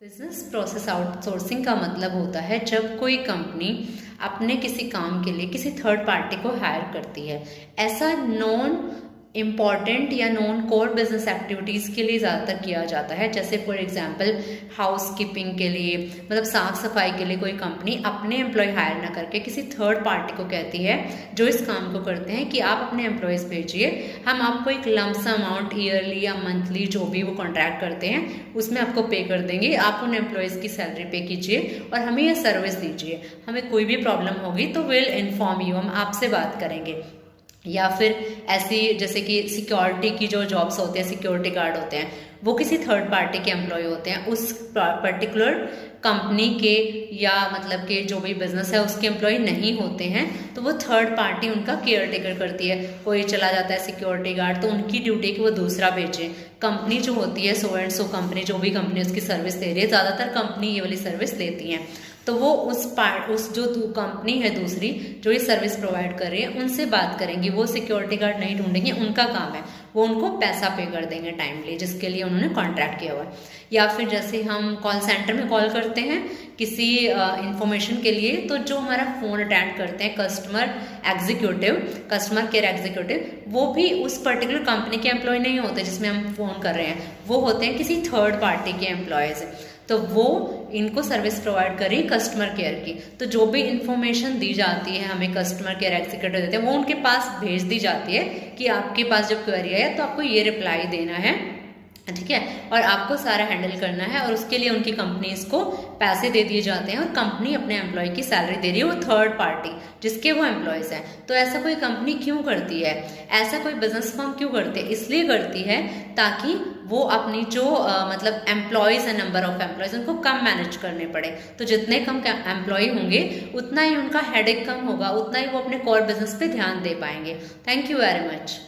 Business process outsourcing का मतलब होता है जब कोई कंपनी अपने किसी काम के लिए किसी थर्ड पार्टी को हायर करती है। ऐसा नॉन इम्पॉर्टेंट या नॉन कोर बिजनेस एक्टिविटीज़ के लिए ज़्यादातर किया जाता है। जैसे फॉर एग्जांपल हाउस कीपिंग के लिए, मतलब साफ सफाई के लिए कोई कंपनी अपने एम्प्लॉय हायर ना करके किसी थर्ड पार्टी को कहती है जो इस काम को करते हैं कि आप अपने एम्प्लॉयज़ भेजिए, हम आपको एक लमसम अमाउंट ईयरली या मंथली जो भी वो कॉन्ट्रैक्ट करते हैं उसमें आपको पे कर देंगे, आप उन एम्प्लॉयज़ की सैलरी पे कीजिए और हमें ये सर्विस दीजिए। हमें कोई भी प्रॉब्लम होगी तो विल इन्फॉर्म यू, हम आपसे बात करेंगे। या फिर ऐसी जैसे कि सिक्योरिटी की जो जॉब्स होते हैं, सिक्योरिटी गार्ड होते हैं, वो किसी थर्ड पार्टी के एम्प्लॉय होते हैं, उस पर्टिकुलर कंपनी के या मतलब कि जो भी बिजनेस है उसके एम्प्लॉय नहीं होते हैं, तो वो थर्ड पार्टी उनका केयर टेकर करती है। कोई चला जाता है सिक्योरिटी गार्ड, तो उनकी ड्यूटी कि वो दूसरा भेजे। कंपनी जो होती है सो एंड सो कंपनी, जो भी कंपनी उसकी सर्विस दे रही है, ज़्यादातर कंपनी ये वाली सर्विस देती हैं, तो वो उस जो कंपनी है दूसरी जो ये सर्विस प्रोवाइड कर रही है उनसे बात करेंगी। वो सिक्योरिटी गार्ड नहीं ढूंढेंगे, उनका काम है, वो उनको पैसा पे कर देंगे टाइमली जिसके लिए उन्होंने कॉन्ट्रैक्ट किया हुआ है। या फिर जैसे हम कॉल सेंटर में कॉल करते हैं किसी इंफॉर्मेशन के लिए, तो जो हमारा फ़ोन अटेंड करते हैं कस्टमर केयर एग्जीक्यूटिव, वो भी उस पर्टिकुलर कंपनी के एम्प्लॉय नहीं होते जिसमें हम फ़ोन कर रहे हैं, वो होते हैं किसी थर्ड पार्टी के एम्प्लॉयज़। तो वो इनको सर्विस प्रोवाइड करी कस्टमर केयर की, तो जो भी इंफॉर्मेशन दी जाती है हमें कस्टमर केयर एग्जीक्यूटिव देते हैं, वो उनके पास भेज दी जाती है कि आपके पास जब क्वेरी है तो आपको ये रिप्लाई देना है, ठीक है, और आपको सारा हैंडल करना है, और उसके लिए उनकी कंपनीज को पैसे दे दिए जाते हैं और कंपनी अपने एम्प्लॉय की सैलरी दे रही है, वो थर्ड पार्टी जिसके वो एम्प्लॉयज़ हैं। तो ऐसा कोई कंपनी क्यों करती है, ऐसा कोई बिजनेस फर्म क्यों करती है? इसलिए करती है ताकि वो अपनी जो मतलब एम्प्लॉयज़ है, नंबर ऑफ एम्प्लॉयज़, उनको कम मैनेज करने पड़े। तो जितने कम एम्प्लॉय होंगे उतना ही उनका हेडेक कम होगा, उतना ही वो अपने कोर बिजनेस पे ध्यान दे पाएंगे। Thank you very much.